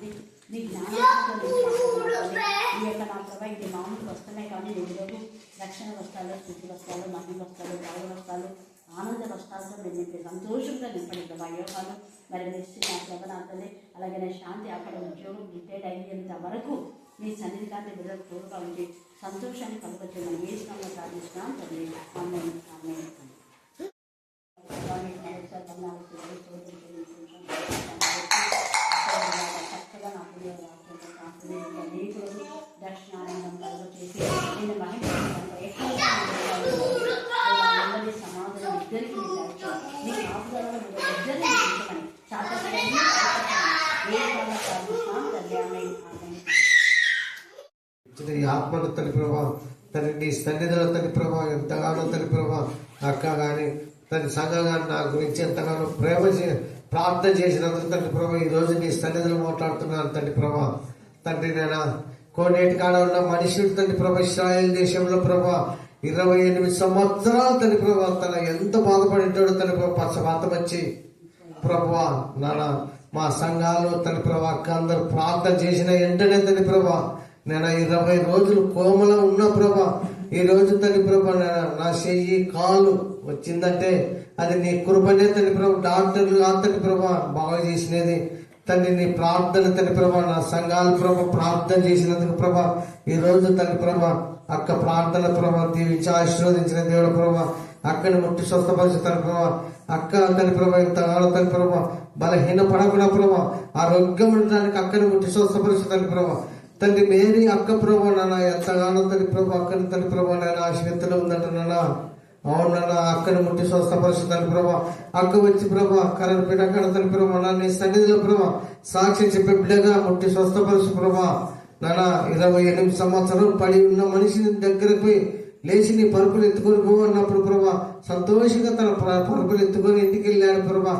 తండ్రి. నీ జ్ఞానంతో ఈ యొక్క నా ప్రభా ఇది మామూలు వస్తున్నాయి కానీ ఎదురు రక్షణ వస్తాలు, స్థితి వస్తాలు, మహిళ వస్తాలు, గౌరవ వస్తాలు, ఆనంద వస్తాలతో నేను నింపి సంతోషంగా నింపండి ప్రభా. యోగాలు మరి నిశ్చిత నా ప్రభనాథలే అలాగే నా శాంతి అక్కడ ఉద్యోగం రిటైర్డ్ అయ్యేంత వరకు మీ సన్నిధికాన్ని బిడ్డలకు తోడుగా ఉండి సంతోషాన్ని కలుగొచ్చి మనం ఏ శ్రమంలో ప్రార్థిస్తున్నాం తండ్రి. ఆమేన్ ఆమేన్. చక్కగా నా పుణ్య దర్శనానందం కలుగొచ్చేసి నేను మహిళ సమాధానం ఇద్దరికి నీ కాపుదలలో ఇద్దరిని ఉంచమని చాతని ఈ ఆత్మను తల్లి ప్రభా తల్లి నీ సన్నిధిలో తల్లి ప్రభా ఎంతగానో తల్లి ప్రభా అక్క కానీ తన సంఘం కానీ నా గురించి ఎంతగానో ప్రార్థన చేసినందుకు తండ్రి ప్రభా ఈ రోజు నీ సన్నిధిలో మాట్లాడుతున్నాను తండ్రి ప్రభా. తండ్రి నేను కోనేటి కాడ ఉన్న మనుషుడు తండ్రి ప్రభా ఇశ్రాయేల్ దేశంలో ప్రభా 28 సంవత్సరాలు తండ్రి ప్రభా తన ఎంత బాధపడేటాడు తండ్రి ప్రభా పక్షపాతం వచ్చి ప్రభా నాన్న మా సంఘాలు తండ్రి ప్రభా అక్క అందరూ ప్రార్థన చేసిన వెంటనే తండ్రి ప్రభా నేను 20 రోజులు కోమలో ఉన్న ప్రభా ఈ రోజు తండ్రి ప్రభా నా చెయ్యి కాలు వచ్చిందంటే అది నీ కృపనే తండ్రి ప్రభా. డాక్టర్లు తండ్రి ప్రభా బాగా చేసినది తండ్రి నీ ప్రార్థన తండ్రి ప్రభా నా సంఘాల ప్రభా ప్రార్థన చేసినందుకు ప్రభా ఈ రోజు తండ్రి ప్రభా అక్క ప్రార్థన ప్రభా దీవించి ఆశీర్వదించిన దేవుడు ప్రభా అక్కని ముట్టి స్వస్థపరిచి తండ్రి ప్రభా అక్క తండ్రి ప్రభా ఇంతగానో తండ్రి ప్రభా బలహీన పడకుండా ప్రభా ఆరోగ్యం ఉండడానికి అక్కని ముట్టి స్వస్థపరిచి తండ్రి ప్రభా తండ్రి మేరీ అక్క ప్రభా నాన్న ఎంతగానో తండ్రి ప్రభా అక్కని తండ్రి ప్రభా నేను ఆశీర్వదిలో ఉందంట నాన్న. అవునన్నా అక్కని ముట్టి స్వస్థపరిచి తండ్రి ప్రభా అక్క వచ్చి ప్రభా కరెంట్ పీట అక్కడ తండ్రి ప్రభా నీ సన్నిధిలో ప్రభా సాక్షి చెప్పే బిడ్డగా ముట్టి స్వస్థపరిచి ప్రభా నాన్న 28 సంవత్సరాలు పడి ఉన్న మనిషిని దగ్గరకు పోయి లేచి నీ పరుపులు ఎత్తుకొని పో అన్నప్పుడు ప్రభా సంతోషంగా తన పరుపులు ఎత్తుకొని ఇంటికి వెళ్ళాడు ప్రభా.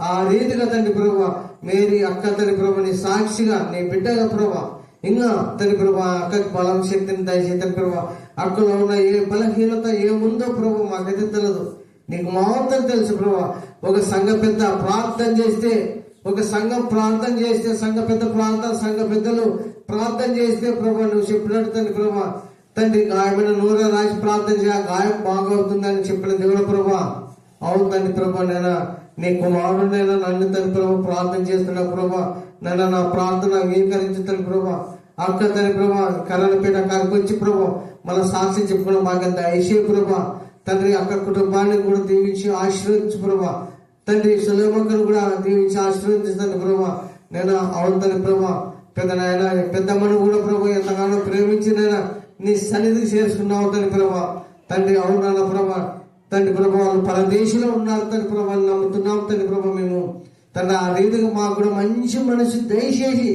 ఆ రీతిగా తండ్రి ప్రభా మేరీ అక్క తండ్రి ప్రభా నీ సాక్షిగా నీ బిడ్డగా ప్రభా ఇంకా తండ్రి ప్రభా అక్కకి బలం శక్తిని దయచేసి తండ్రి ప్రభా అక్కలో ఉన్న ఏ బలహీనత ఏముందో ప్రభు మాకైతే తెలియదు, నీకు మాత్రం తెలుసు ప్రభా. ఒక సంఘ పెద్ద ప్రార్థన చేస్తే ఒక సంఘం ప్రార్థన చేస్తే సంఘ పెద్దలు ప్రార్థన చేస్తే ప్రభా నువ్వు చెప్పినట్టు తండ్రి ప్రభా తండ్రి గాయమైన నూనె రాసి ప్రార్థన చేయ గాయం బాగవుతుందని చెప్పిన దేవుడు ప్రభా. అవును తండ్రి ప్రభా నేను నీ కుమారుడైనా నన్ను తండ్రి ప్రభా ప్రార్థన చేస్తున్నా ప్రభా నన్ను నా ప్రార్థన అంగీకరించి తండ్రి ప్రభా అక్క తండ్రి ప్రభా కరణపేట కాడికి వచ్చి ప్రభా మన సాక్షి చెప్పుకున్న మాకంత ఐశ్వర్య ప్రభా తండ్రి అక్క కుటుంబాన్ని కూడా దీవించి ఆశీర్వదించు ప్రభా తండ్రి సులేమక్కను కూడా దీవించి ఆశీర్వదించండి ప్రభా. నేను అవును తండ్రి ప్రభా పెద్దమ్మను కూడా ప్రభా ఎంతగానో ప్రేమించి నేను నీ సన్నిధికి చేర్చుకున్నావు తండ్రి ప్రభా తండ్రి అవును నాన్న ప్రభా తండ్రి ప్రభా వాళ్ళు పరదేశంలో ఉన్నారు తండ్రి ప్రభా నమ్ముతున్నాం తండ్రి ప్రభా మేము తండ్రి ఆ రీతిగా మాకు కూడా మంచి మనసు దయచేసి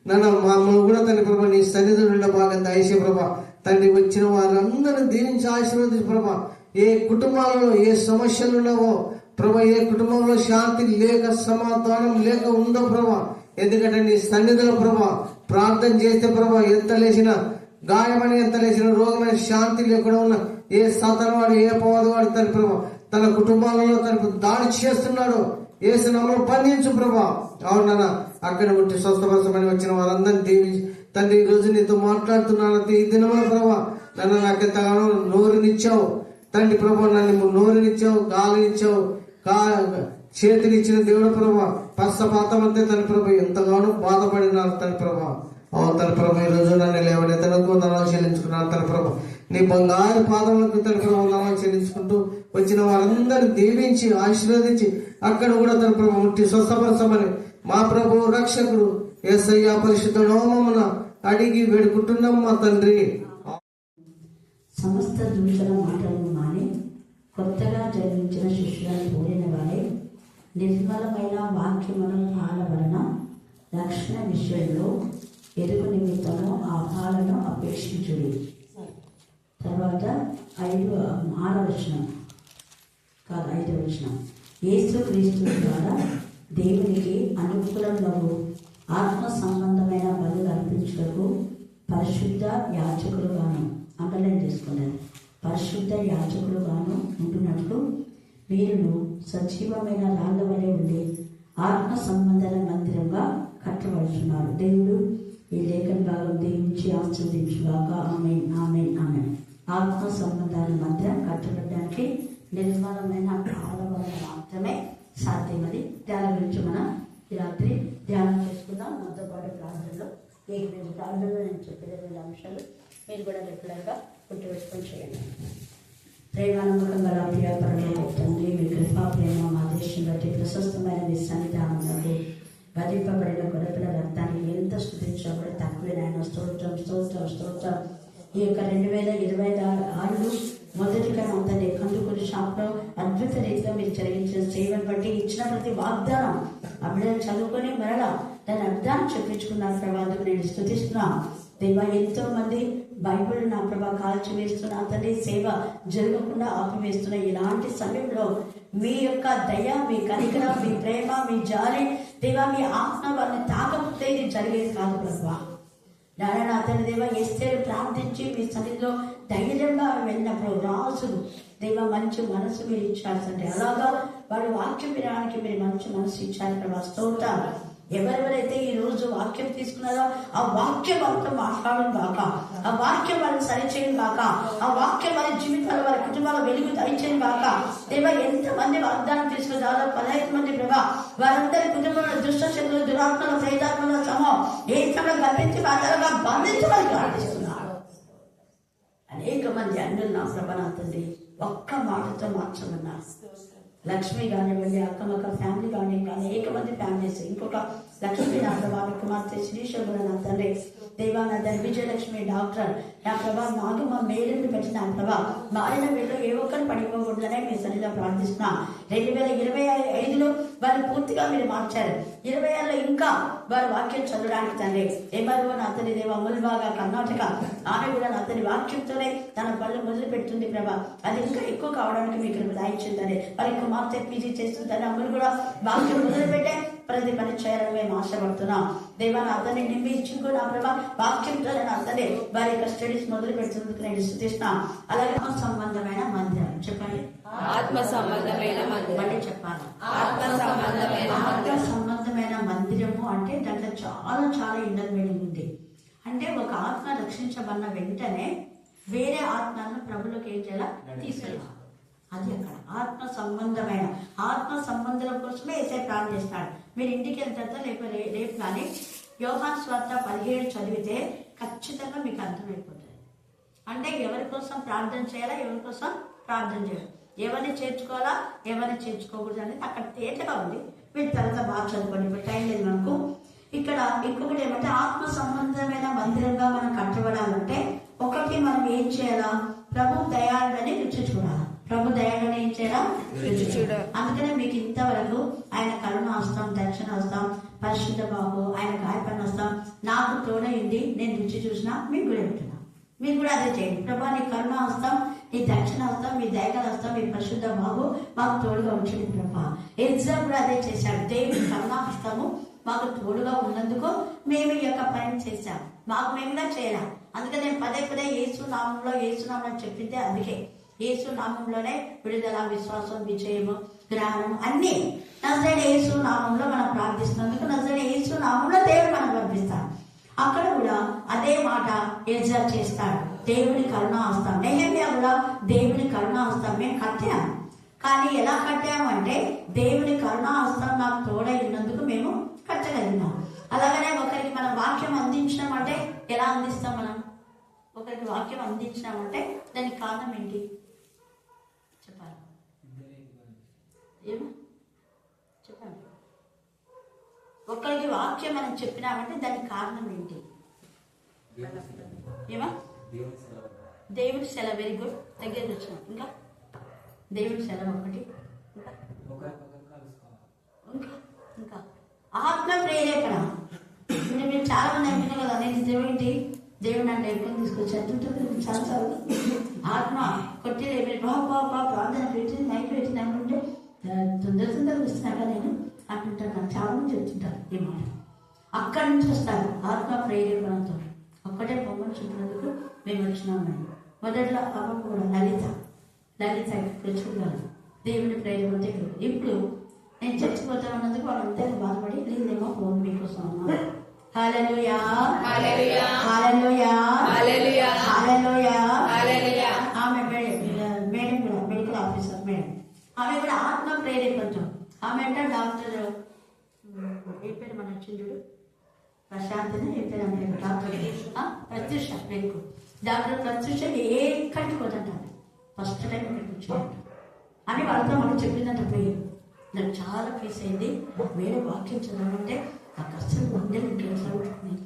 నన్ను మమ్మల్ని కూడా తండ్రి ప్రభా నీ సన్నిధిలో ఉండే బాగా దయచే ప్రభా తండ్రి వచ్చిన వాళ్ళందరూ దీవించి ఆశీర్వదించు ప్రభా. ఏ కుటుంబాలలో ఏ సమస్యలు ఉన్నావో ప్రభా ఏ కుటుంబంలో శాంతి లేక సమాధానం లేక ఉందో ప్రభా ఎందుకంటే నీ సన్నిధిలో ప్రభా ప్రార్థన చేస్తే ప్రభా ఎంత లేచిన గాయమని ఎంత లేచిన రోగమైన శాంతి లేకుండా ఉన్న ఏ సాతానువాడు ఏ అపవాదవాడు తండ్రి ప్రభా తన కుటుంబాలలో తన దాడి చేస్తున్నాడు ఏసు నామములో బంధించు ప్రభా. అవునన్నా అక్కడ ఉంటే స్వస్థపరచమని వచ్చిన వారందరినీ దీవించి తండ్రి ఈ రోజు నీతో మాట్లాడుతున్నాను ఈ దినముల ప్రభా నన్ను నాకు ఎంతగానో నోరునిచ్చావు తండ్రి ప్రభా నన్ను నోరునిచ్చావు గాలినిచ్చావు చేతినిచ్చిన దేవుడు ప్రభా పశ్చాత్తాపం అంతే తండ్రి ప్రభా ఎంతగానో బాధపడినారు తండ్రి ప్రభా. అవును తండ్రి ప్రభా ఈ రోజు నన్ను లేవనెత్తనకు వందనాలు చెల్లించుకున్నాను తండ్రి ప్రభా నీ బంగారు పాదములకు తండ్రి ప్రభా వందనాలు చెల్లించుకుంటూ వచ్చిన వారందరినీ దీవించి ఆశీర్వదించి అక్కడ కూడా తండ్రి ప్రభా ముట్టి స్వస్థపరచమని మా ప్రభు రక్షకుడు యేసయ్య పరిశుద్ధ నామమున అడిగి వేడుకుంటున్నాం మా తండ్రి. సమస్త దూషణ మాటలను మాని కొత్తగా జన్మించిన శిష్యులను పోలిన వారే నిర్మలమైన వాక్యమును పాల వలన రక్షణ విషయంలో ఎరుగు నిమిత్తము ఆ పాలను అపేక్షించుడి. తర్వాత 5వ వచనం యేసు క్రీస్తు ద్వారా దేవునికి అనుకూలంలో ఆత్మ సంబంధమైన బలులు అర్పించుటకు పరిశుద్ధ యాజకులుగాను అండర్లైన్ చేసుకున్నది పరిశుద్ధ యాజకులుగాను ఉంటున్నట్లు వీరును సజీవమైన రాళ్ల వలె ఉండి ఆత్మ సంబంధన మందిరంగా కట్టబడుతున్నారు. దేవుడు ఈ లేఖన భాగం దీవించి ఆశీర్వదించుగాక. ఆమేన్, ఆమేన్, ఆమేన్. ఆత్మ సంబంధాల మధ్య కట్టబడడానికి నిర్మలమైన పాల వలన మాత్రమే సాధ్యమది. దాని గురించి మనం ఈ రాత్రి ధ్యానం చేసుకుందాం. నాతో పాటు ప్రార్థనలో ఏకమైన ప్రార్థనలో నేను చెప్పిన 2 అంశాలు మీరు కూడా రెగ్యులర్గా గుర్తు వేసుకొని చేయండి. ప్రేమానమ్మకం గల ప్రియపరమైన తండ్రి, మీ కృపా ప్రేమ మా దేశం బట్టి ప్రశస్తమైన మీ సన్నిధానంలోకి వధింపబడిన గొర్రెల రక్తాన్ని ఎంత స్థుతించబడి తక్కువే నాయన. స్తోత్రం, స్తోత్రం, స్తోత్రం. ఈ యొక్క 2026 మొదటిగా తండ్రి కందుకూరు షాప్లో అద్భుత రీతిలో మీరు జరిగించిన సేవను బట్టి ఇచ్చిన ప్రతి వాగ్దానం ఆ బిడ్డలు చదువుకొని మరలా దాని అర్థాన్ని చెప్పించుకున్నారు ప్రభా. అందుకు నేను స్తుతిస్తున్నా దేవా. ఎంతో మంది బైబిల్ నా ప్రభా కాల్చి వేస్తున్న తండ్రి సేవ జరగకుండా ఆపివేస్తున్న ఇలాంటి సమయంలో మీ యొక్క దయ, మీ కనికరం, మీ ప్రేమ, మీ జాలి దేవా, మీ ఆత్మ వారిని తాకపోతే ఇది జరిగేది కాదు ప్రభా. నారాయణ అతని దేవ ఎస్తేరు ప్రార్థించి మీ సన్నిధిలో ధైర్యంగా వెళ్ళినప్పుడు రాజులు దేవ మంచి మనసు మీరు ఇచ్చారు తండ్రి. అలాగా వాడు వాక్యం వినడానికి మీరు మంచి మనసు ఇచ్చారు ప్రభా. స్తోత్రం. ఎవరెవరైతే ఈ రోజు వాక్యం తీసుకున్నారో ఆ వాక్యం వారితో మాట్లాడడం కాక, ఆ వాక్యం వారిని సరిచేయడం కాక, ఆ వాక్యం వారి జీవితాలు వారి కుటుంబాల వెలుగు దయచేయడం కాక. దేవా ఎంతమంది వాగ్దానం తీసుకుని దాదాపు 15 మంది ప్రభా, వారందరి కుటుంబంలో దుష్ట శక్తులు, దురాత్మల, ప్రేతాత్మల సమూహం ఏ సమయం కల్పించి వారిగా బంధించమని ప్రార్థిస్తున్నారు. అనేక మంది అన్నులు నా ప్రభనాథండి ఒక్క మాటతో మార్చమన్నారు. లక్ష్మి కానివ్వండి, అక్కమక్క ఫ్యామిలీ కానీ అనేక మంది ఫ్యామిలీస్, ఇంకొక లక్ష్మి నా ప్రభా కుమార్తె శ్రీశోభన నా తండ్రి దేవా నా తండ్రి విజయలక్ష్మి డాక్టర్ నా ప్రభా నాగమ్మ మేలుని పెట్టి నా ప్రభా మారిన వీళ్ళు ఏ ఒక్కరు పడిపోకూడదనే మీ సన్నిధిలో ప్రార్థిస్తున్నా. 2025లో వారు పూర్తిగా మీరు మార్చారు. 26లో ఇంకా వారు వాక్యం చదవడానికి తండ్రి ఏమో నా తండ్రి దేవా ముల్బాగా కర్ణాటక ఆమె కూడా నా తండ్రి వాక్యంతోనే తన పనులు మొదలు పెడుతుంది ప్రభా. అది ఇంకా ఎక్కువ కావడానికి మీకు దాయించిందని వారి కుమార్తె పీజీ చేస్తుందని అమ్మలు కూడా వాక్యం మొదలు పెట్టే ప్రతి పని చేయాలని మేము ఆశపడుతున్నాం. దేవా నా అతన్ని నింపి ఇచ్చుకో నా ప్రభా వాక్యంతో నా అతనే వారి యొక్క స్టడీస్ మొదలు పెడుతున్నందుకు నేను స్తుతిస్తున్నాం. అలాగే సంబంధమైన మందిరం చెప్పండి. ఆత్మ సంబంధమైన మందిరం చెప్పాలి. ఆత్మ సంబంధమైన మందిరము అంటే దాంట్లో చాలా చాలా ఇన్నర్ మీనింగ్ ఉంది. అంటే ఒక ఆత్మ రక్షించబడిన వెంటనే వేరే ఆత్మలను ప్రభులోకి ఏం చేయాలా తీసుకెళ్ళాలి. అది అక్కడ ఆత్మ సంబంధాల కోసమే ఏసై ప్రార్థన చేస్తాడు. మీరు ఇంటికి వెళ్తారా లేకపోతే రేపు కానీ యోహాను సువార్త 17 చదివితే ఖచ్చితంగా మీకు అర్థమైపోతుంది. అంటే ఎవరి కోసం ప్రార్థన చేయాలా, ఎవరి కోసం ప్రార్థన చేయాలి, ఎవరిని చేర్చుకోవాలా, ఎవరిని చేర్చుకోకూడదు అనేది అక్కడ తేటగా ఉంది. మీరు తర్వాత బాగా చదువుకోండి, ఇప్పుడు టైం లేదు మనకు. ఇక్కడ ఇంకొకటి ఏమంటే ఆత్మ సంబంధమైన మందిరంగా మనం కట్టబడాలంటే ఒకటి మనం ఏం చేయాలా, ప్రభు దయాళుడని రుచి చూడాలి. ప్రభు దయాళుడని ఏం చేయాలా, రుచి చూడాలి. అందుకనే మీకు ఇంతవరకు ఆయన కరుణ హస్తం, దక్షిణ హస్తం, పరిశుద్ధ బాబు, ఆయన గాయపడిన హస్తం నాకు తోడైంది, నేను రుచి చూసినా మీకు కూడా ఉంటున్నా. మీరు కూడా అదే చేయండి. ప్రభా నీ కరుణ హస్తం, నీ దక్షిణ హస్తం, మీ దయగల హస్తం, మీ పరిశుద్ధ బాబు మాకు తోడుగా ఉంచండి ప్రభా. ఎగ్జామ్ కూడా అదే చేశాడు. దేవుని కరుణ హస్తము మాకు తోడుగా ఉన్నందుకు మేము ఈ యొక్క పని చేశాం. మాకు మేముగా చేయాలి. అందుకే నేను పదే యేసు నామంలో చెప్పిందే అందుకే. యేసు నామంలోనే విడుదల, విశ్వాసం, విజయము, జ్ఞానం అన్ని నజరేయుడైన యేసు నామంలో మనం ప్రార్థిస్తున్నందుకు నజరేయుడైన యేసు నామంలో దేవుడు మనం పంపిస్తాడు. అక్కడ కూడా అదే మాట ఎజ్రా చేస్తాడు. దేవుని కరుణ హస్తం. నెహెమ్యా కూడా దేవుని కరుణ హస్తం మేము కట్టాము. కానీ ఎలా కట్టాము అంటే దేవుని కరుణ హస్తం నాకు తోడై ఉన్నందుకు మేము కట్టగలిగినాం. అలాగనే ఒకరికి మనం వాక్యం అందించినామంటే ఎలా అందిస్తాం? మనం ఒకరికి వాక్యం అందించినామంటే దానికి కారణం ఏంటి చెప్పాలి? ఏమో చెప్పండి. ఒకరికి వాక్యం మనం చెప్పినామంటే దానికి కారణం ఏంటి? ఏమా దేవుడి సెలవు. వెరీ గుడ్, దగ్గరికి వచ్చినాం. ఇంకా దేవుడి సెలవు ఒకటి, ఇంకా ఆత్మ ప్రేరేపణ. మీరు చాలా మంది అంటున్నారు కదా, నేను దేవుడి దేవుడు అంటే ఎప్పుడు తీసుకొచ్చి చాలాసార్లు ఆత్మ కొట్టి బాబా ప్రార్థన పెట్టి నైట్ పెట్టిన అనుకుంటే తొందరగా ఇస్తున్నాక నేను అంటుంటాను. నాకు చాలా మంది చెప్తుంటారు ఈ మాట. అక్కడి నుంచి వస్తారు ఆత్మ ప్రేరేపణతో. ఒక్కటే బొమ్మను చూపినందుకు మేము వచ్చినాము. మొదట్లో అమ్మ కూడా లలిత తెచ్చుకున్నాను దేవుని ప్రేరేపణతో. ఇప్పుడు నేను చచ్చిపోతా ఉన్నందుకు వాళ్ళందరూ బాధపడి లేదేమో ఫోన్ మీకోసం అన్నారు. హల్లెలూయా హల్లెలూయా హల్లెలూయా హల్లెలూయా హల్లెలూయా. హల్లెలూయా. ఆమె మేడం కూడా మెడికల్ ఆఫీసర్ మేడం, ఆమె కూడా ఆత్మ ప్రేరేపణం. ఆమె అంటే డాక్టర్ ఏ పేరు మన వచ్చిండు ప్రశాంత్ ఏ పేరు అంటే డాక్టర్ ప్రత్యూష పెరుగు డాక్టర్ ప్రత్యూష ఎక్కడికి పోతుంటాను ఫస్ట్ టైం ఇక్కడికి వచ్చాను అని వాళ్ళతో మనం చెప్పిందంట. పోయి నాకు చాలా ఫీస్ అయింది, వేరే వాక్యం చదవాలంటే నాకు అస్సలు ఉండేది ఇంకెట్లా ఉంటుంది,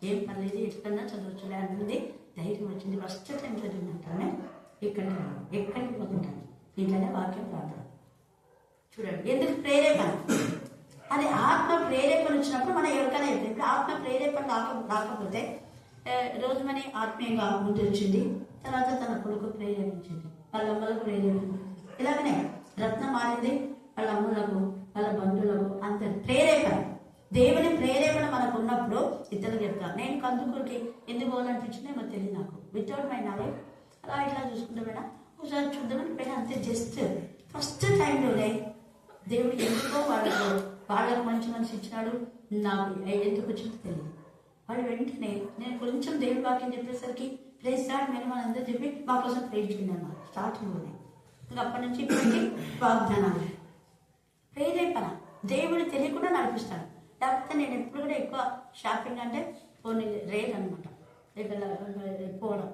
ఏం పర్లేదు ఎట్లన్నా చదవచ్చులే అన్నది ధైర్యం వచ్చింది. ఫస్ట్ టైం చదివిందంటానే ఎక్కడికి పోతుంటాను ఇంట్లోనే వాక్యం ప్రార్థన. చూడండి ఎందుకు ప్రేరేపణ, అది ఆత్మ ప్రేరేపణ వచ్చినప్పుడు మనం ఎవరికైనా చెప్తాం. ఇప్పుడు ఆత్మ ప్రేరేపణ రాకపోతే రోజు మని ఆత్మీయంగా ముందు వచ్చింది, తర్వాత తన కొడుకు ప్రేరేపించింది, వాళ్ళ అమ్మలకు ప్రేరేపించింది. ఇలాగనే రత్నం మారింది వాళ్ళ అమ్మలకు వాళ్ళ బంధువులకు అంత ప్రేరేపణ. దేవుని ప్రేరేపణ మనకు ఉన్నప్పుడు ఇతరులు చెప్తారు. నేను కందుకూరికి ఎందుకు పోవాలనిపించింది ఏమో తెలియదు నాకు, వితౌట్ మై నాలెడ్జ్ అలా ఇట్లా చూసుకుంటా మేడా ఒకసారి చూద్దామని పోయినా అంతే. జస్ట్ ఫస్ట్ టైంలోనే దేవుడు ఎందుకో వాళ్ళకు మంచి మనసు ఇచ్చినాడు, నాకు ఎందుకు వచ్చిందో తెలియదు. వాళ్ళు వెంటనే నేను కొంచెం దేవుడి వాక్యం చెప్పేసరికి ప్రేజ్ స్టార్ట్ మేము అందరూ చెప్పి మా కోసం ప్రేజ్ చేయండి అన్నారు స్టార్టింగ్లోనే. ఇంకా అప్పటి నుంచి ఇప్పటికీ వాగ్దానాలు ప్రేరేపణ దేవుడు తెలియకుండా నడిపిస్తాడు. లేకపోతే నేను ఎప్పుడు కూడా ఎక్కువ షాపింగ్ అంటే పోనీ రేట్ అనమాట పోవడం.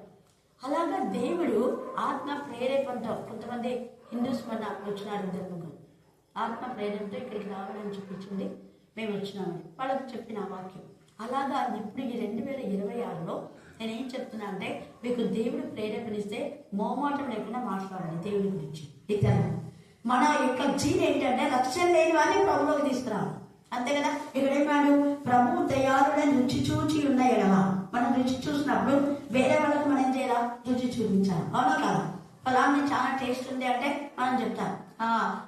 అలాగా దేవుడు ఆత్మ ప్రేరేపణతో కొంతమంది హిందూస్ మన వచ్చినారు, ఇద్దరు ఆత్మ ప్రేరణతో ఇక్కడికి రావాలని చూపించింది, మేము వచ్చినామని వాళ్ళకి చెప్పిన వాక్యం. అలాగా ఇప్పుడు ఈ 2026లో నేనేం చెప్తున్నా అంటే మీకు దేవుడు ప్రేరేపణిస్తే మోమాటం లేకుండా మాట్లాడాలి దేవుడి గురించి. ఇతరులు మన యొక్క జీన్ ఏంటంటే లక్ష్యం లేని వాళ్ళని ప్రభులోకి తీసుకురావాలి, అంతే కదా. ఇక్కడ ఏమాడు ప్రభు దయాళుడని రుచి చూచి ఉన్నాయి కదా, మనం రుచి చూసినప్పుడు వేరే వాళ్ళకి మనం ఏం చేయాలా రుచి చూపించాలి, అవునా కదా. ఫలాన్ని చాలా టేస్ట్ ఉంది అంటే మనం చెప్తాం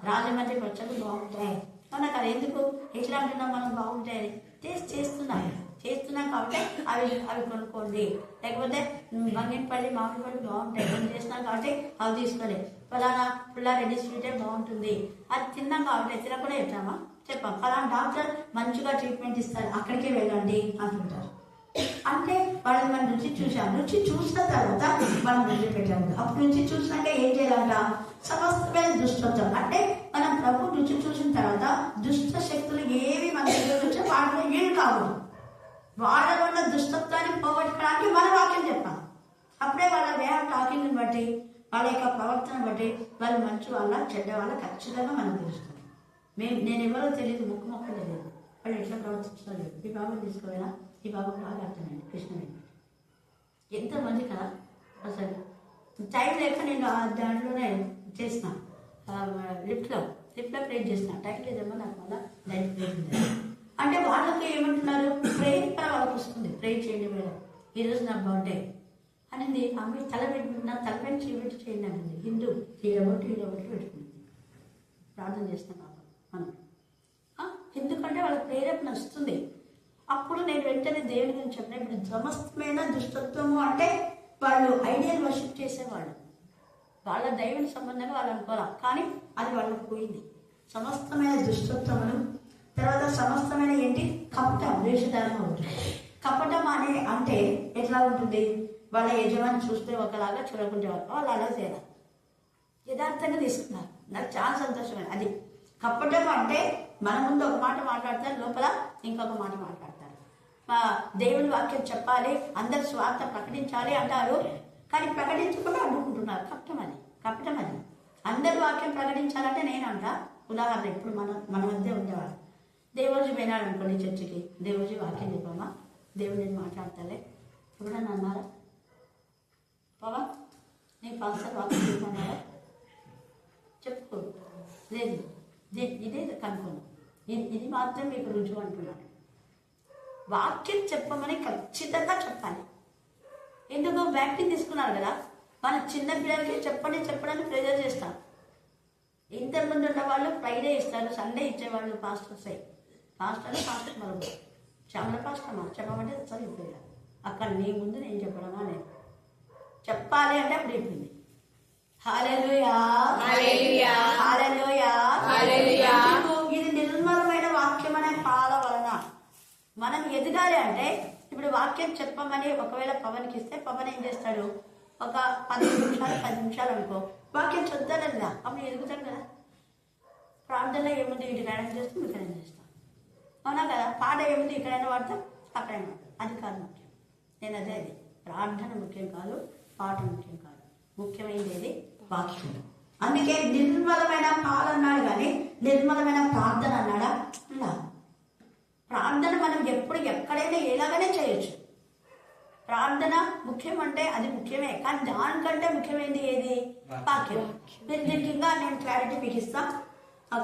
రాజమండ్రి పచ్చళ్ళు బాగుంటాయి, అవునా కదా. ఎందుకు ఎట్లా అంటున్నాం మనం బాగుంటాయి టేస్ట్ చేస్తున్నాం కాబట్టి అవి కొనుక్కోండి. లేకపోతే బంగినపల్లి మామిడిపల్లి బాగుంటాయి మనం చేస్తున్నాం కాబట్టి అవి తీసుకోండి. ఫలానా పుల్లారెడ్డి స్వీటే బాగుంటుంది అది తిన్నాం కాబట్టి తినకుండా చెప్తామా చెప్పాం. ఫలానా డాక్టర్ మంచిగా ట్రీట్మెంట్ ఇస్తారు అక్కడికే వెళ్ళండి అంటుంటారు. అంటే వాళ్ళని మనం రుచి చూసాం, రుచి చూసిన తర్వాత మనం వదిలిపెట్టాము. అప్పుడు రుచి చూసినాక ఏం చేయాలంట సమస్తమైన దుష్టత్వం అంటే మనం ప్రభు రుచి చూసిన తర్వాత దుష్ట శక్తులు ఏవి మన దగ్గర వచ్చా వాటిలో వీలు కావు. వాళ్ళలో ఉన్న దుష్టత్వాన్ని పోగొట్టుకోవడానికి మన వాక్యం చెప్పాలి. అప్పుడే వాళ్ళ వే ఆఫ్ టాకింగ్ని బట్టి వాళ్ళ యొక్క ప్రవర్తన బట్టి వాళ్ళు మంచి వాళ్ళ చెడ్డ వాళ్ళ ఖచ్చితంగా మనం తెలుస్తాం. నేను ఎవరో తెలియదు, ముక్కు తెలియదు, వాళ్ళు ఎట్లా ప్రవర్తించలేదు. ఈ బాబుని తీసుకోవాలా, ఈ బాబు బాగా అర్థమైంది కృష్ణవేణి ఎంతమంది కదా. అసలు టైం లేక నేను దాంట్లోనే చేసిన లిఫ్ట్లో ప్రేర్ చేసిన టైం లేదేమో నాకు మళ్ళీ లైఫ్ ప్రేర్ అంటే వాళ్ళకి ఏమంటున్నారు ప్రేరేపణ వాళ్ళకి వస్తుంది. ప్రేర్ చేయండి మేడం ఈరోజు నా బర్త్డే అనేది అమ్మాయి నా తలపెట్టి చీపెట్టి చేయండి అనేది హిందూ ఈడబొట్టు పెట్టుకుంది ప్రార్థన చేస్తున్నాం మనం. ఎందుకంటే వాళ్ళకి ప్రేరేపణ వస్తుంది. అప్పుడు నేను వెంటనే దేవుని గురించి చెప్పిన ఇప్పుడు సమస్తమైన దుష్టత్వము అంటే వాళ్ళు ఐడియల్ వర్షిప్ చేసేవాళ్ళు, వాళ్ళ దైవం సంబంధంగా వాళ్ళు అనుకోవాలి కానీ అది వాళ్ళకి పోయింది. సమస్తమైన దుష్టత్వములు తర్వాత సమస్తమైన ఏంటి కపటం వేషధారణ ఉంటుంది. కపటం అంటే ఎట్లా ఉంటుంది, వాళ్ళ యజమాని చూస్తే ఒకలాగా చూడకుంటే వాళ్ళు అలా చేయాలి, యథార్థంగా తీసుకున్నారు. నాకు చాలా సంతోషమైన అది. కపటం అంటే మన ముందు ఒక మాట మాట్లాడతారు, లోపల ఇంకొక మాట మాట్లాడతారు. దేవుని వాక్యం చెప్పాలి, అందరు స్వార్థ ప్రకటించాలి అంటారు కానీ ప్రకటించకుండా అడ్డుకుంటున్నారు. కపటం అది. అందరు వాక్యం ప్రకటించాలంటే నేనంట ఉదాహరణ ఇప్పుడు మన మధ్య ఉండేవాడు దేవుజీ పోయినాడు అనుకోండి చర్చికి, దేవుజీ వాక్యం చెప్పామా దేవుడు నేను మాట్లాడతాలే ఎప్పుడన్నా అన్నారా బాబా నీ పాస్టర్ వాక్యం చెప్పన్నారా చెప్పుకో లేదు ఇదే కనుక్కున్నాను ఇది మాత్రం మీకు రుజువు అంటున్నాను. వాక్యం చెప్పమని ఖచ్చితంగా చెప్పాలి. ఎందుకు వ్యాక్సిన్ తీసుకున్నారు కదా, మన చిన్న పిల్లలకి చెప్పడానికి ప్రెజర్ చేస్తాం. ఇంతకుముందు ఉన్న వాళ్ళు ఫ్రైడే ఇస్తారు, సండే ఇచ్చేవాళ్ళు పాస్టర్ మరొక శ్యామల పాస్టర్ చెప్పమంటే సరే ఇప్పుడు అక్కడ నీ ముందు నేను చెప్పడమా నేను చెప్పాలి అంటే అప్పుడు చెప్పింది. హల్లెలూయా హల్లెలూయా హల్లెలూయా హల్లెలూయా. ఇది మనం ఎదగాలి అంటే ఇప్పుడు వాక్యం చెప్పమని ఒకవేళ పవన్కి ఇస్తే పవన్ ఏం చేస్తాడు, ఒక 10 నిమిషాలు అనుకో వాక్యం చదువుతాడల్లా, అప్పుడు ఎదుగుతాడు కదా. ప్రార్థనలో ఏముంది, ఇటు గైడం చేస్తాం, ఇక్కడైనా చేస్తాం, అవునా కదా. పాట ఏముంది, ఇక్కడైనా వాడతాం, అక్కడైనా వాడతాం. అది కాదు ముఖ్యం. నేను అదే ప్రార్థన ముఖ్యం కాదు, పాట ముఖ్యం కాదు, ముఖ్యమైనది వాక్యం. అందుకే నిర్మలమైన పాలు అన్నాడు కానీ నిర్మలమైన ప్రార్థన అన్నాడా? ప్రార్థన మనం ఎప్పుడు ఎక్కడైనా ఎలాగనే చేయొచ్చు. ప్రార్థన ముఖ్యం అంటే అది ముఖ్యమే, కానీ దానికంటే ముఖ్యమైనది ఏది? వాక్యం. మీరు దీనికి ఇంకా నేను క్లారిటీ మీకు ఇస్తాం.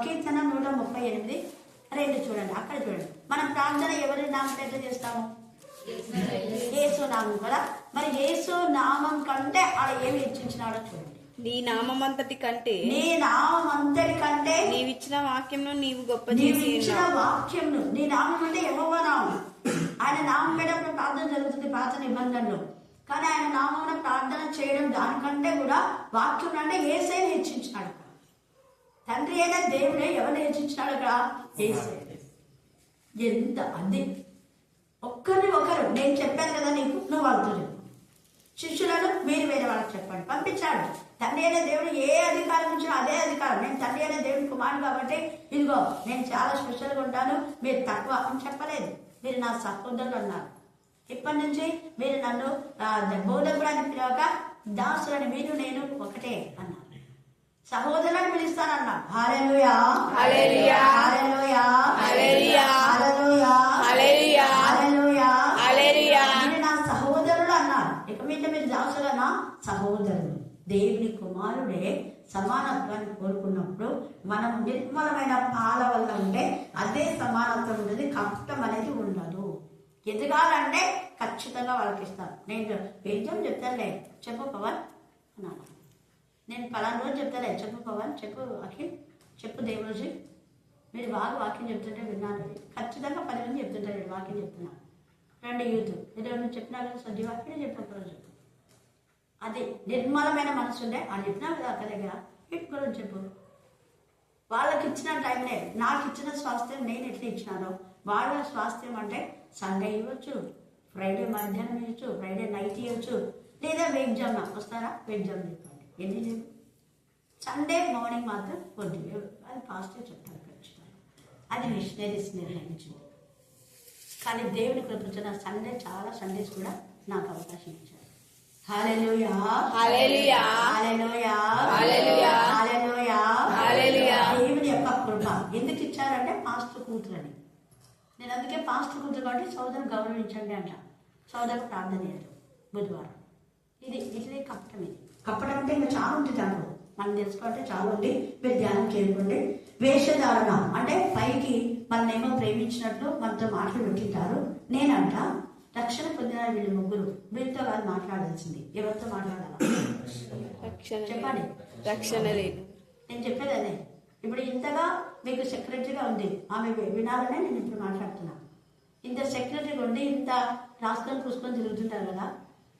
కీర్తన 138:2 చూడండి, అక్కడ చూడండి. మనం ప్రార్థన ఎవరి నామం పెద్ద చేస్తాము? యేసు నామం కదా. మరి యేసు నామం కంటే ఆడ ఏమి హెచ్చించినాడో చూడండి. నీ నామమంతటి కంటే, నీ నామం అంతటి కంటే, నీవిచ్చిన వాక్యంను నీవు గొప్ప ఇచ్చిన వాక్యంను. నీ నామం అంటే యెహోవా నామం. ఆయన నామం పెట్టినప్పుడు ప్రార్థన జరుగుతుంది పాత నిబంధనలో, కానీ ఆయన నామం ప్రార్థన చేయడం దానికంటే కూడా వాక్యం అంటే యేసయ్యని హెచ్చించినాడు. తండ్రి అయిన దేవుడే ఎవరిని హెచ్చించినాడు అక్కడ? యేసయ్య. ఎంత అది ఒక్కరిని ఒకరు, నేను చెప్పాను కదా నీకు, నువ్వు వాళ్ళతో చెప్పు. శిష్యులను మీరు వేరే వాళ్ళకి చెప్పండి, పంపించాడు. తండ్రి అయిన దేవుడు ఏ అధికారం ఇచ్చినా అదే అధికారం. నేను తండ్రి అయిన దేవుడు కుమారుడు కాబట్టి ఇదిగో నేను చాలా స్పెషల్గా ఉంటాను, మీరు తక్కువ అని చెప్పలేదు. మీరు నా సహోదరులు అన్నారు. ఇప్పటి నుంచి మీరు నన్ను బోధకుడు అని పిలవక దాసులని, మీరు నేను ఒకటే అన్నారు. సహోదరులను పిలుస్తానన్నా. హల్లెలూయా, హల్లెలూయా, హల్లెలూయా, హల్లెలూయా, హల్లెలూయా, హల్లెలూయా, హల్లెలూయా, హల్లెలూయా. మీరు నా సహోదరులు అన్నారు. ఇక మీద మీరు దాసులు నా సహోదరులు. దేవుని కుమారుడే సమానత్వాన్ని కోరుకున్నప్పుడు మనం నిర్మలమైన పాల వల్ల ఉంటే అదే సమానత్వం ఉంటుంది, కష్టం అనేది ఉండదు. ఎదగాలంటే ఖచ్చితంగా వాళ్ళకి ఇస్తాను. నేను వేద్యం చెప్తానులే, చెప్పు పవన్ అన్నాను. నేను పలానా రోజు చెప్తాలే, చెప్పు పవన్, చెప్పు అఖిల్, చెప్పు దేవరోజు, మీరు బాగా వాక్యం చెప్తుంటే విన్నాను. ఖచ్చితంగా 10 మంది చెప్తుంటారు వాక్యం చెప్తున్నా. 2 యూత్ ఏదో నువ్వు చెప్పినా కదా సద్ది వాక్యం చెప్పు రోజు. అది నిర్మలమైన మనసు ఉండే వాళ్ళు చెప్పినా కదా అక్క దగ్గర పెట్టుకోవడం చెప్పు. వాళ్ళకి ఇచ్చిన టైంలో నాకు ఇచ్చిన స్వాస్థ్యం నేను ఎట్లా ఇచ్చినానో వాళ్ళ స్వాస్థ్యం అంటే సండే ఇవ్వచ్చు, ఫ్రైడే మధ్యాహ్నం ఇవ్వచ్చు, ఫ్రైడే నైట్ ఇవ్వచ్చు, లేదా వెయిట్ జామ్ వస్తారా వెయిట్ జామ్ చెప్పండి. ఎన్ని లేవు, సండే మార్నింగ్ మాత్రం వద్దు, అది పాజిటివ్ చెప్తాను ఖచ్చితంగా. అది మిషనరీస్ నిర్ణయించింది. కానీ దేవుని కృప సండే చాలా సండేస్ కూడా నాకు అవకాశం ఇచ్చారు. హల్లెలూయా, హల్లెలూయా, హల్లెలూయా, హల్లెలూయా, హల్లెలూయా, హల్లెలూయా. దేవుని యొక్క కృప ఎందుకు ఇచ్చారంటే పాస్టర్ కూతురని. నేను అందుకే పాస్టర్ కూతురు కాబట్టి సోదరు గౌరవించండి అంట. సోదరు ప్రార్థన చేయరు బుధవారం. ఇది ఇట్లే కప్పటం. ఇది కప్పటం అంటే ఇంకా చాలా ఉంటుంది దాంట్లో, మనం తెలుసుకోవాలంటే చాలా ఉంది. మీరు ధ్యానం చేయకండి. వేషధారణ అంటే పైకి మననేమో ప్రేమించినట్లు మనతో మాటలు పెట్టింటారు. నేనంట రక్షణ పొందిన వీళ్ళు ముగ్గురు, వీళ్ళతో కాదు మాట్లాడాల్సింది. ఎవరితో మాట్లాడాలా చెప్పండి? రక్షణ లేదు. నేను చెప్పేది అదే. ఇప్పుడు ఇంతగా మీకు సెక్రటరీగా ఉంది, ఆమె వినాలనే నేను ఇప్పుడు మాట్లాడుతున్నా. ఇంత సెక్రటరీగా ఉండి ఇంత రాసుకొని పూసుకొని తిరుగుతుంటారు కదా,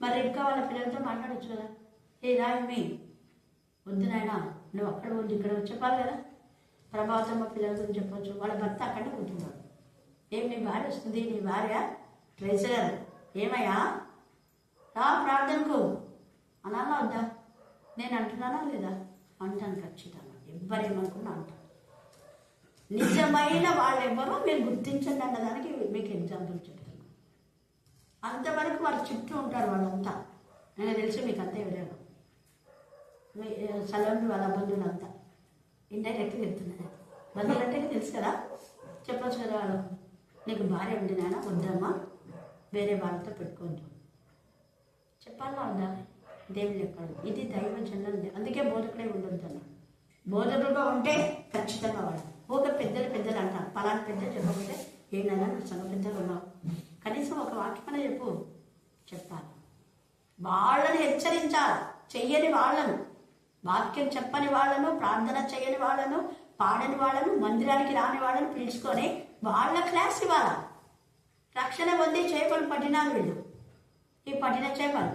మరి ఇంకా వాళ్ళ పిల్లలతో మాట్లాడచ్చు కదా. ఏ రాయమ్మి వద్దు నాయన నువ్వు అక్కడ ఉంది ఇక్కడ చెప్పాలి కదా. ప్రభావతమ్మ పిల్లల గురించి చెప్పవచ్చు. వాళ్ళ భర్త అక్కడ కూర్చున్నాడు. ఏం నీ భార్య వస్తుంది, నీ భార్య ట్రెజరర్, ఏమయ్యా రా ప్రార్థనకు అనాలా వద్దా? నేను అంటున్నానా లేదా? అంటాను ఖచ్చితంగా. ఎవ్వరేమనుకున్నా అంటాను. నిజమైన వాళ్ళెవ్వరో మీరు గుర్తించండి అన్నదానికి మీకు ఎగ్జాంపుల్ చెప్తున్నాను. అంతవరకు వారి చుట్టూ ఉంటారు వాళ్ళంతా. నేను తెలిసి మీకు అంతా ఎవరేమో మీ సలవులు వాళ్ళ బంధువులంతా ఇండైరెక్ట్గా చెప్తున్నారు. బంధువులు అంటే తెలుసు కదా, చెప్పచ్చు కదా వాళ్ళు. నీకు భార్య ఉంది నాయన వద్దమ్మా, వేరే వాళ్ళతో పెట్టుకోవద్దు చెప్పాలా వద్దా? దేవుని ఎక్కడ ఇది దైవ జనం. అందుకే బోధకుడే ఉండొద్దు అన్న. బోధకుడుగా ఉంటే ఖచ్చితంగా వాడు ఒక పెద్దలు అంటారు. పలానా పెద్దలు చెప్పకపోతే ఏమైనా నువ్వు సగ పెద్దలు ఉన్నావు, కనీసం ఒక వాక్యమైనా చెప్పాలి. వాళ్ళని హెచ్చరించాలి. చెయ్యని వాళ్ళను, వాక్యం చెప్పని వాళ్ళను, ప్రార్థన చేయని వాళ్ళను, పాడని వాళ్ళను, మందిరానికి రాని వాళ్ళను పిలుచుకొని వాళ్ళ క్లాస్ ఇవ్వాలా. రక్షణ పొంది చేపలు పట్టినారు వీళ్ళు. ఈ పట్టిన చేపలు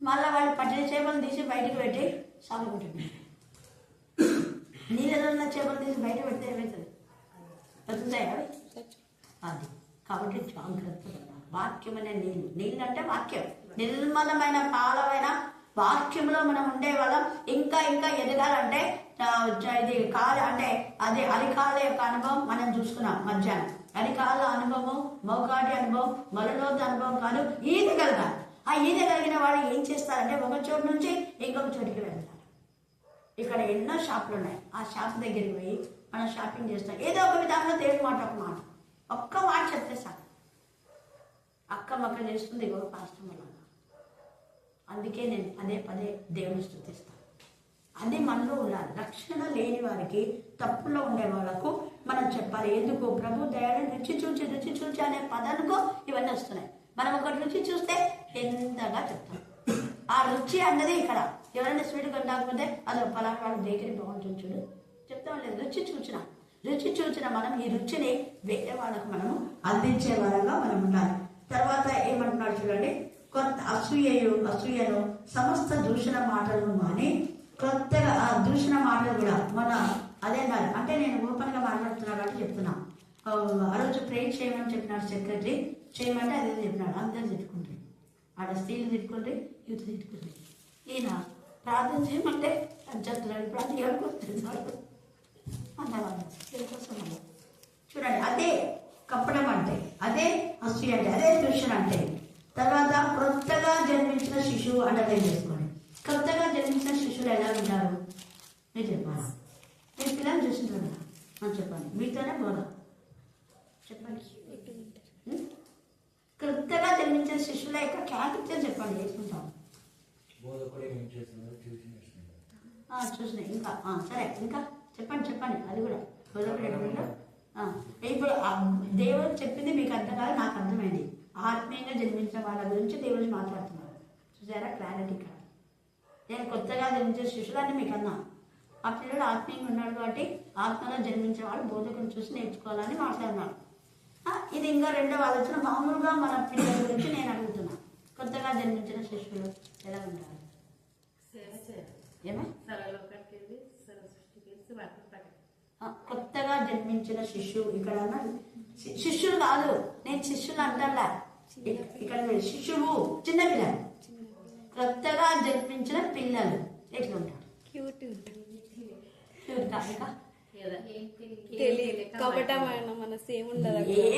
మళ్ళీ వాళ్ళు పట్టిన చేపలు తీసి బయటకు పెట్టి సాగుకుంటుంది. నీళ్ళలో ఉన్న చేపలు తీసి బయట పెడితే ఏమవుతుంది? బతుకుతాయి అవి. అది కాబట్టి జాగ్రత్తగా ఉండాలి. వాక్యం అనే నీళ్ళు అంటే వాక్యం, నిర్మలమైన పాలమైన వాక్యంలో మనం ఉండే వాళ్ళం. ఇంకా ఇంకా ఎదగాలంటే ఇది కాలు అంటే అది అరికాల యొక్క అనుభవం మనం చూసుకున్నాం మధ్యాహ్నం. అరికాల అనుభవం, మోకాటి అనుభవం, మొలలోతు అనుభవం కాదు, ఈదగలగాలి. ఆ ఈదగలిగిన వాళ్ళు ఏం చేస్తారంటే ఒక చోటు నుంచి ఇంకొక చోటికి వెళ్తారు. ఇక్కడ ఎన్నో షాపులు ఉన్నాయి. ఆ షాప్ దగ్గరికి పోయి మనం షాపింగ్ చేస్తాం. ఏదో ఒక విధానంలో దేవుడి మాట ఒక్క మాట చెప్తే చాలు, అక్క మక్క చేస్తుంది ఇగో పాస్టర్ వల్ల. అందుకే నేను పదే పదే దేవుని స్తుతిస్తాను. అది మనలో ఉండాలి. రక్షణ లేని వారికి, తప్పులో ఉండే వాళ్ళకు మనం చెప్పాలి. ఎందుకు? ప్రభు దయాన్ని రుచి చూచి అనే పదానికో ఇవన్నీ వస్తున్నాయి. మనం ఒక రుచి చూస్తే ఎంతగా చెప్తాం. ఆ రుచి అన్నది ఇక్కడ ఎవరైనా స్వీట్ కొనకపోతే అది పలానా వాళ్ళ బేకరీ బాగుంటుంది చూడు చెప్తాం లేదు. రుచి చూచిన మనం ఈ రుచిని వేరే వాళ్ళకు మనము అందించే వారంగా మనం ఉండాలి. తర్వాత ఏమంటున్నాడు చూడండి, కొత్త అసూయను సమస్త దూషణ మాటలను మాని కొత్తగా ఆ దూషణ మాటలు కూడా మన అదే అంటే నేను ఓపెన్ గా మాట్లాడుతున్నాను కాబట్టి చెప్తున్నా. ఆ రోజు ప్రేర్ చేయమని చెప్పినాడు సెక్రటరీ, చేయమంటే అదే చెప్పినాడు. అందరు తిట్టుకుంటారు, ఆడ స్త్రీలు తిట్టుకుంటే యూత్ తిట్టుకుంటారు. ఈయన ప్రార్థన చేయమంటే చెప్తున్నాడు, ప్రార్థన అనుకుంటున్నాడు అన్నవాళ్ళు దీనికోసం. చూడండి, అదే కప్పడం అంటే, అదే అసూయ అంటే, అదే దూషణ అంటే. తర్వాత కొత్తగా జన్మించిన శిశువు అండర్లైన్ చేసుకోండి. కొత్తగా జన్మించిన శిశువులు ఎలా ఉంటారు మీరు చెప్పాలి. మీరు పిల్లలు చూసింటారు కదా, అని చెప్పండి. మీతోనే బోధ చెప్పండి. కొత్తగా జన్మించిన శిశువుల యొక్క క్యారెక్టర్ చెప్పండి, వేసుకుంటాం. చూసిన ఇంకా సరే, ఇంకా చెప్పండి. అది కూడా ఇప్పుడు దేవుడు చెప్పింది మీకు అర్థం కాదు, నాకు అర్థమైంది. ఆత్మీయంగా జన్మించిన వాళ్ళ గురించి దేవుడు మాట్లాడుతున్నారు. చూసారా క్లారిటీ కాదు. నేను కొత్తగా జన్మించే శిష్యులని మీకు అన్నా. ఆ పిల్లడు ఆత్మీయంగా ఉన్నాడు కాబట్టి ఆత్మలో జన్మించే వాళ్ళు బోధకుని చూసి నేర్చుకోవాలని మాట్లాడినాడు. ఇది ఇంకా రెండవ ఆలోచన. మామూలుగా మన పిల్లల గురించి నేను అడుగుతున్నా. కొత్తగా జన్మించిన శిష్యులు ఎలా ఉంటారు? కొత్తగా జన్మించిన శిష్యువు ఇక్కడ శిష్యులు కాదు, నేను శిష్యులు అంటా. ఇక్కడ శిశువు చిన్న పిల్లలు, కొత్తగా జన్మించిన పిల్లలు ఎట్లా ఉంటారు?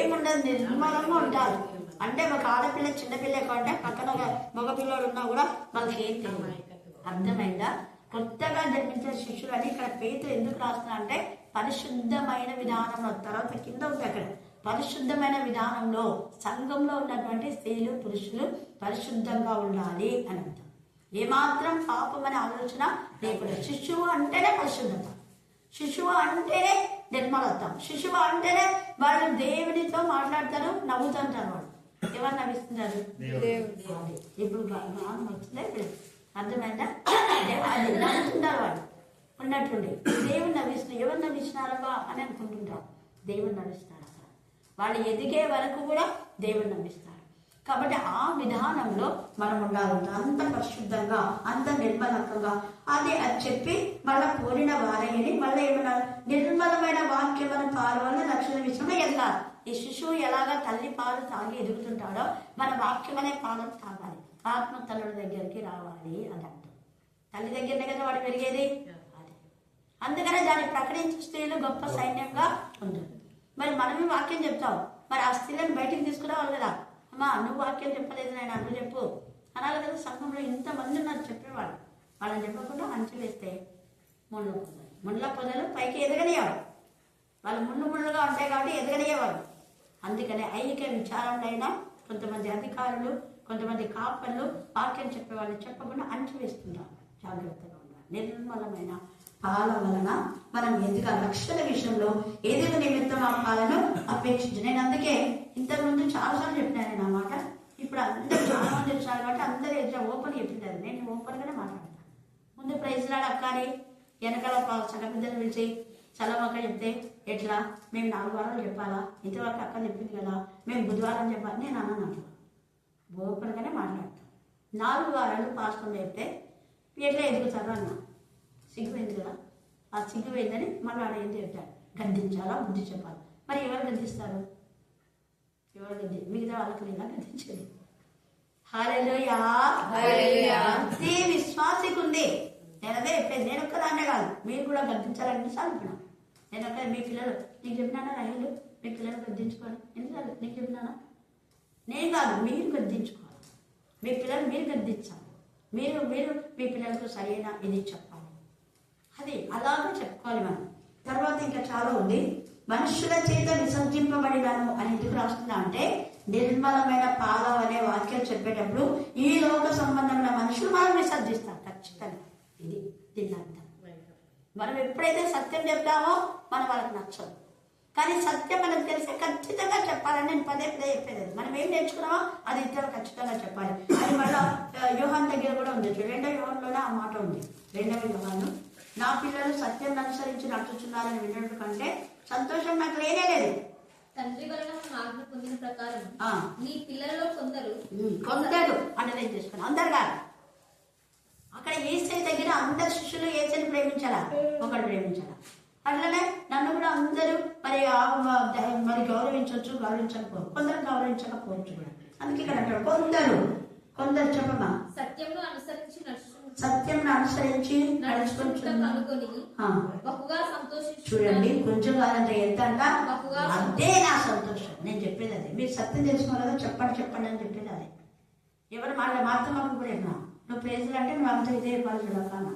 ఏముండదు, నిర్మలంగా ఉంటారు. అంటే ఒక ఆడపిల్ల చిన్నపిల్ల అంటే పక్కన ఒక మగపిల్లడు ఉన్నా కూడా వాళ్ళకి ఏం తెలియదు. అర్థమైందా? కొత్తగా జన్మించిన శిష్యులు అని ఇక్కడ పేతురు ఎందుకు రాస్తున్నా అంటే పరిశుద్ధమైన విధానంలో, తర్వాత కింద ఉంది అక్కడ పరిశుద్ధమైన విధానంలో సంఘంలో ఉన్నటువంటి స్త్రీలు పురుషులు పరిశుద్ధంగా ఉండాలి అని అంటాం. ఏమాత్రం పాపం అనే ఆలోచన లేకుండా. శిశువు అంటేనే పరిశుద్ధత, శిశువు అంటేనే నిర్మలత్వం, శిశువు అంటేనే వాళ్ళు దేవునితో మాట్లాడతారు, నవ్వుతుంటారు. వాళ్ళు ఎవరు నవ్విస్తున్నారు? ఇప్పుడు వచ్చిందే అర్థమైందా? అది నవ్వుతుంటారు వాళ్ళు ఉన్నట్టుండి. దేవుని నవ్విస్తున్నారు. ఎవరు నవ్విస్తున్నారబ్బా అని అనుకుంటుంటారు. దేవుని నవ్విస్తున్నారు. అసలు వాళ్ళు ఎదిగే వరకు కూడా దేవుని నవ్విస్తారు. కాబట్టి ఆ విధానంలో మనం ఉండాలంట. అంత పరిశుద్ధంగా, అంత నిర్మలంగా. అది చెప్పి మళ్ళీ పోలిన వారయ్యని మళ్ళీ ఏమన్నా నిర్మలమైన వాక్యమైన పాలు వల్ల రక్షణ విషయంలో ఎదగాలి. ఈ శిశువు ఎలాగా తల్లి పాలు తాగి ఎదుగుతుంటాడో మన వాక్యమనే పాలను తాగాలి. ఆత్మ తల్లుల దగ్గరికి రావాలి అని అంటాం. తల్లి దగ్గరనే కదా వాడు పెరిగేది. అది అందుకనే దాన్ని ప్రకటించే స్త్రీలు గొప్ప సైన్యంగా ఉంటుంది. మరి మనమే వాక్యం చెప్తాం, మరి ఆ స్త్రీలను బయటికి తీసుకురావాలి కదా. అమ్మా నువ్వు వాక్యం చెప్పలేదు, నేను అన్ను చెప్పు అనాలి కదా. సంఘంలో ఇంతమంది ఉన్నారు చెప్పేవాళ్ళు. వాళ్ళని చెప్పకుండా అంచు వేస్తే ముళ్ళ పొదలు పైకి ఎదగనియేవారు. వాళ్ళు ముళ్ళుగా ఉంటాయి కాబట్టి ఎదగనియేవారు. అందుకనే ఐక్య విచారంలో అయినా కొంతమంది అధికారులు, కొంతమంది కాపర్లు వాక్యం చెప్పేవాళ్ళు చెప్పకుండా అంచు వేస్తున్నారు. జాగ్రత్తగా ఉండాలి. నిర్మలమైన పాల వలన మనం ఎదుగా రక్షణ విషయంలో ఎదుగు నిమిత్తం ఆ పాలను అపేక్షించు. నేను అందుకే ఇంతకుముందు చాలాసార్లు చెప్పినాను నేను ఆ మాట. ఇప్పుడు అందరూ చాలా మంది వచ్చినారు కాబట్టి అందరూ ఎదురు ఓపెన్ చెప్పినారు. నేను ఓపెన్గానే మాట్లాడతాను. ముందు ప్రైజ్ రాడు అక్కని వెనకాల సగపిద్దలు పిలిచి చలవక చెప్తే ఎట్లా మేము 4 వారాలు చెప్పాలా? ఇంతవరకు అక్క చెప్పింది కదా, మేము బుధవారం చెప్పాలి. నేను అన్నాను అట్లా ఓపెన్గానే మాట్లాడతాను. 4 వారాలు పాస్టర్ చెప్తే ఎట్లా ఎదుగుతారు అన్నా. సిగ్గుపోయింది కదా, ఆ సిగ్గుపోయిందని మళ్ళీ ఆడ ఏం చెప్తాడు, గద్దించాలా, బుద్ధి చెప్పాలి. మరి ఎవరు గద్దిస్తారు? ఎవరు మిగతా వాళ్ళకి లేదా గద్దించేది. హల్లెలూయా. ప్రతి విశ్వాసికి ఉంది. నేను అదే చెప్పేది, నేను ఒక్కదాన్నే కాదు, మీరు కూడా గద్దించాలని అనుకున్నాను. నేను ఒక్క మీ పిల్లలు నీకు చెప్పినానా రాయలు, మీ పిల్లలు గద్దించుకోవాలి ఎందుకు నీకు చెప్పినానా? నేను కాదు, మీరు గద్దించుకోవాలి. మీ పిల్లలు మీరు గద్దించాలి. మీరు మీ పిల్లలకు సరైన ఇది చెప్పాలి. అది అలాగే చెప్పుకోవాలి మనం. తర్వాత ఇంకా చాలా ఉంది. మనుషుల చేత విసర్జింపబడినాను అని ఎందుకు రాస్తున్నా అంటే, నిర్మలమైన పాదం అనే వాక్యం చెప్పేటప్పుడు ఈ లోక సంబంధమైన మనుషులు మనం విసర్జిస్తారు ఖచ్చితంగా. ఇది దీని అర్థం. మనం ఎప్పుడైతే సత్యం చెప్తామో మనం వాళ్ళకి నచ్చదు. కానీ సత్యం మనకు తెలిస్తే ఖచ్చితంగా చెప్పాలని నేను పదే చెప్పేది. మనం ఏం నేర్చుకున్నామో అది ఇద్దరు ఖచ్చితంగా చెప్పాలి. అది మళ్ళీ యోహాన్ దగ్గర కూడా ఉంది. 2వ యోహానులోనే ఆ మాట ఉంది. 2వ యోహాను, నా పిల్లలు సత్యం అనుసరించి నడుచుచున్నారని వినడం కంటే సంతోషం నాకు లేనే లేదు. తండ్రి వలన ఆజ్ఞ పొందిన ప్రకారం నీ పిల్లల్లో కొందరు అంటే చేసుకున్నాను. అందరు కాదు. అక్కడ ఏసై దగ్గర అందరు శిష్యులు ఏసైని ప్రేమించాలా, ఒకడు ప్రేమించాలా. అట్లనే నన్ను కూడా అందరూ మరి గౌరవించవచ్చు, గౌరవించకపోవచ్చు, కొందరు గౌరవించకపోవచ్చు కూడా. అందుకే ఇక్కడ అంటాడు కొందరు చెప్పమా సత్యంను అనుసరించి నడుచుకుంటుని బహుగా సంతోషించు. చూడండి, కొంచెం కాదంటే ఎంత అంట, అదే నా సంతోషం. నేను చెప్పేది అదే. మీరు సత్యం తెలుసుకోవాలో చెప్పండి అని చెప్పేది అదే. ఎవరు మాత్రం కూడా ఏమన్నా నువ్వు ప్రేజలు అంటే నువ్వు అంతా ఇదే చెప్పాలి చూడకన్నా.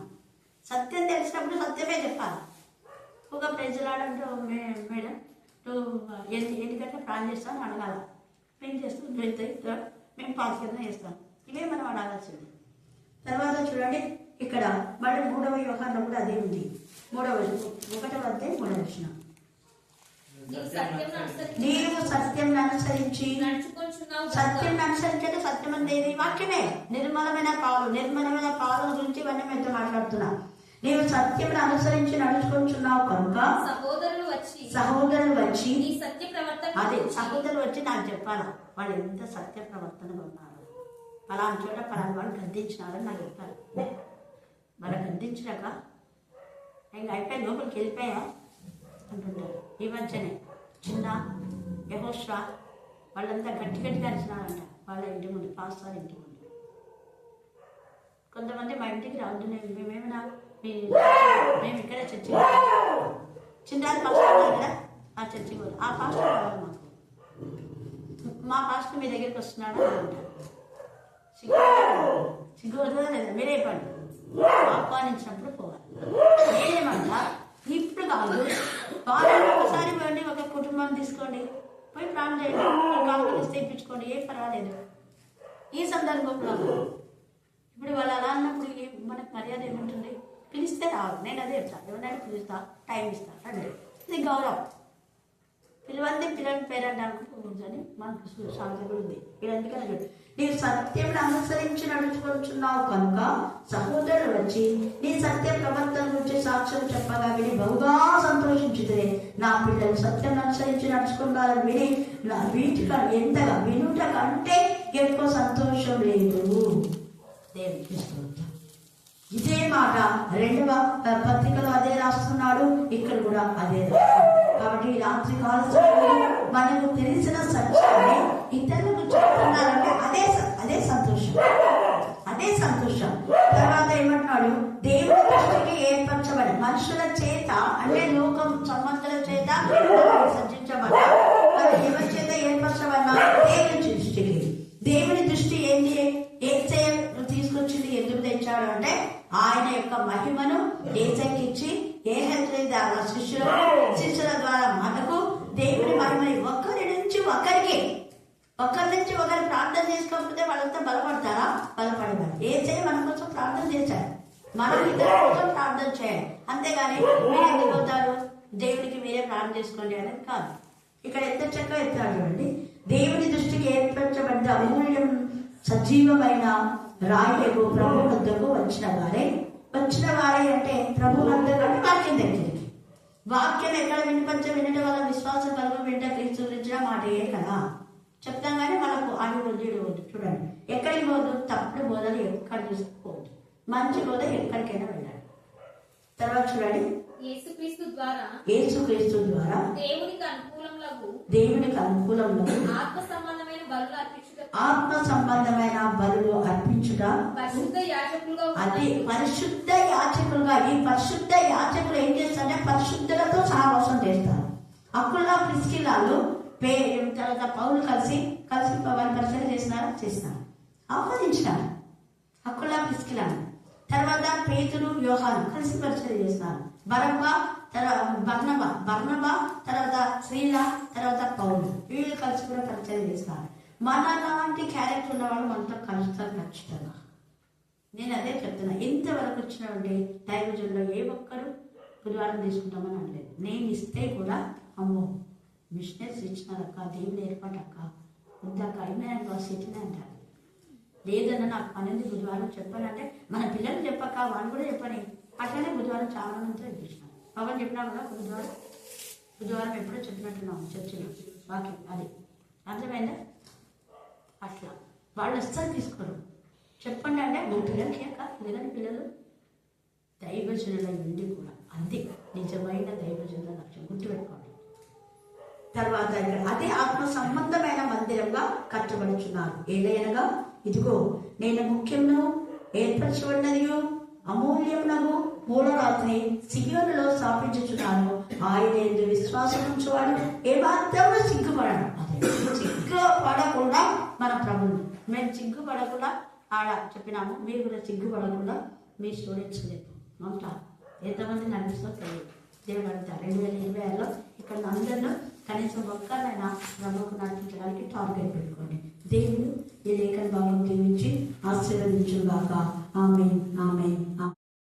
సత్యం తెలిసినప్పుడు సత్యమే చెప్పాలి. ఒక ప్రేజలు ఆడంటే మేడం నువ్వు ఎందుకంటే ప్రాణం చేస్తాను అడగాల. మేము చేస్తాం మేము 5 చేస్తాం. ఇవే మనం అడగాల్సింది. తర్వాత చూడండి, ఇక్కడ మళ్ళీ 3వ యోహానులో కూడా అదే ఉంది. 1వ అధ్యాయం 3వ వచనం, నీవు సత్యం అనుసరించి సత్యం అనుసరించే సత్యం అనేది వాక్యమే. నిర్మలమైన పాలు గురించి ఇవన్నీ మీతో మాట్లాడుతున్నా. నీవు సత్యం అనుసరించి నడుచుకుంటున్నావు కనుక సహోదరులు వచ్చి అదే సహోదరులు వచ్చి నాకు చెప్పాలా వాళ్ళు ఎంత సత్య ప్రవర్తనగా ఉన్నారు, పలానా చోట పలానా వాళ్ళు గద్దించినారని నాకు చెప్పారు. వాళ్ళు గద్దించినాక ఇంకా అయిపోయి లోపలికి వెళ్ళిపోయా అంటుంటారు. ఈ మధ్యనే చిన్న యెహోషువ వాళ్ళంతా గట్టిగా అరిచినారంట వాళ్ళ ఇంటి ముందు, పాస్టర్ ఇంటి ముందు. కొంతమంది మా ఇంటికి రావద్దు, మేమేమైనా మేము ఇక్కడ చర్చి చిన్న పాస్టర్ కదా ఆ చర్చికి పోదు. ఆ పాస్టర్ కావాలి మాకు, మా పాస్టర్ మీ దగ్గరికి వస్తున్నాడు అని అంటారు. సిగ్గు వద్దా లేదా మీరే చెప్పండి. ఆహ్వానించినప్పుడు పోవాలి. నేనేమంటా ఇప్పుడు కాదు, వారానికి ఒకసారి పోండి, ఒక కుటుంబం తీసుకోండి, పోయి ప్రాణం చేయండి, కాంగ్రెస్ తెప్పించుకోండి, ఏం పర్వాలేదు. ఈ సందర్భంలో ఇప్పుడు వాళ్ళు అలా అన్నప్పుడు మనకు మర్యాద ఏముంటుంది? పిలిస్తే రావాలి. నేను అదే చెప్తాను, ఎవరైనా పిలుస్తా, టైం ఇస్తా అంటే ఇది గౌరవం. పిల్లవంది పిల్లల పేరంటానికి కూర్చొని మనకు శాంతి కూడా ఉంది. వీళ్ళందుకనే చూడు, నీవు సత్యం అనుసరించి నడుచుకుంటున్నావు కనుక సహోదరులు వచ్చి నీ సత్య ప్రవర్తన గురించి సాక్ష్యం చెప్పగా విని బహుగా సంతోషించుతే, నా పిల్లలు సత్యం అనుసరించి నడుచుకున్నారని విని వీటికి ఎంతగా వినుట కంటే ఎక్కువ సంతోషం లేదు. దేవునికి స్తోత్రం. ఇదే మాట 2వ పత్రికలో అదే రాస్తున్నాడు, ఇక్కడ కూడా అదే రాస్తున్నాడు. కాబట్టి రాత్రి కాల మనకు తెలిసిన సత్యాన్ని ఇతరులకు చెప్తున్నారంటే అదే సంతోషం, అదే సంతోషం. తర్వాత ఏమంటున్నాడు, దేవుడి దృష్టికి ఏర్పరచబడి మనుషుల చేత అంటే లోకం సంబంధాల చేత విసర్జించబడ్డ ఎవరి చేత ఏర్పరచబడిన దేవుని దృష్టికి. దేవుని దృష్టి ఏంటి? ఏసయ్య తీసుకొచ్చింది ఎందుకు తెచ్చాడు అంటే ఆయన యొక్క మహిమను ఏసయ్యకిచ్చి శిష్యుల ద్వారా మనకు దేవుని మహిమని ఒకరి నుంచి ఒకరు ప్రార్థన చేసుకోకపోతే వాళ్ళంతా బలపడతారా? బలపడతారు. ఏసయ్య మన కోసం ప్రార్థన చేశాడు, మనం ఇద్దరి కోసం ప్రార్థన చేయాలి. అంతేగాని మీరు ఎందుకు పోతారు, దేవునికి మీరే ప్రార్థన చేసుకోండి అనేది కాదు. ఇక్కడ ఎంత చక్కగా ఎత్తాడు చూడండి, దేవుని దృష్టికి ఏర్పరచబడ్డ అమూల్యం సజీవమైన రాయకు ప్రభు వద్దకు వచ్చిన వారే అంటే ప్రభు వద్దకు వాక్యం దగ్గరికి. వాక్యం ఎక్కడ వినటం వల్ల విశ్వాసం కలుగు వెంట క్రీస్తు గురించిన మాటయే కదా చెప్తాం. కానీ మనకు అడుగు చూడండి, ఎక్కడికి పోదు, తప్పుడు బోధలు ఎక్కడ చూసుకోవద్దు, మంచి బోధ ఎక్కడికైనా వెళ్ళాలి. తర్వాత చూడండి, యేసుక్రీస్తు ద్వారా యేసుక్రీస్తు ద్వారా దేవునికి అనుకూలములకు ఆత్మ సంబంధమైన బలులు అర్పించుట పరిశుద్ధ యాజకులుగా అది పరిశుద్ధ యాజకులుగా. ఈ పరిశుద్ధ యాజకులు ఏం చేస్తారంటే పరిశుద్ధులతో సహవాసం చేస్తారు. అక్కుల్లా ప్రిస్కిల్లాలు తర్వాత పౌలు కలిసి వారి పరిచయం చేస్తున్నారు, ఆహ్వానించినారు. అక్కుల్లా ప్రిస్కిల్లాలు తర్వాత పేతురు యోహాను కలిసి పరిచయం చేస్తున్నారు. బర్నబా తర్వాత శ్రీల తర్వాత పౌలు వీళ్ళు కలిసి కూడా పరిచయం చేస్తారు. మన లాంటి క్యారెక్టర్ ఉన్న వాళ్ళు మనతో కలుస్తారు ఖచ్చితంగా. నేను అదే చెప్తున్నా. ఇంతవరకు వచ్చినటువంటి దైవజనుల్లో ఏ ఒక్కరు బుధవారం తీసుకుంటామని అనలేదు. నేను ఇస్తే కూడా అమ్మో మిషనరీస్ ఇచ్చినారక్క, దేవుడు ఏర్పాటక్క, వద్దక్క, అయినా సిటీనే అంటారు. లేదన్నా నాకు పన్నెండు బుధవారం చెప్పాలంటే మన పిల్లలు చెప్పక వాళ్ళు కూడా చెప్పని. అట్లనే బుధవారం చాలా మందితో ఇప్పించినాను. పవన్ చెప్పినా కూడా బుధవారం ఎప్పుడో చెప్పినట్టున్నాము చర్చిలో వాక్యం. అది అర్థమైందా? అట్లా వాళ్ళు అస్సలు తీసుకోరు. చెప్పండి అంటే మన పిల్లలకి లేదని పిల్లలు దైవజనుల నుండి కూడా అది నిజమైన దైవజనుల లక్ష్యం గుర్తుపెట్టుకోండి. తర్వాత ఇక్కడ అదే ఆత్మ సంబంధమైన మందిరంగా కట్టబడుచున్నారు. ఏదైనగా ఇదిగో నేను ముఖ్యంలో ఏర్పరచబడినదియు అమూల్యమునగు మూలరాత్రి సియోనులో స్థాపించుచున్నాను. ఆయన ఎందు విశ్వాసం ఉంచువాడు ఏమాత్రము సిగ్గుపడను. అదే సిగ్గుపడకుండా మన ప్రభుని మేము సిగ్గుపడకుండా ఆడ చెప్పినాము. మీరు కూడా సిగ్గుపడకుండా మీ స్టూడెంట్స్ లేదు అంటా ఎంతమంది నడిపిస్తో తెలియదు. దేవుడు అంటారు 2026లో ఇక్కడ అందరిలో కనీసం ఒక్కరైనా ప్రభువుకు నడిపించడానికి టార్గెట్ పెట్టుకోండి. దేవుడు ఈ లేఖన భాగం దీవించి ఆశీర్వదించుగాక. ఆమేన్.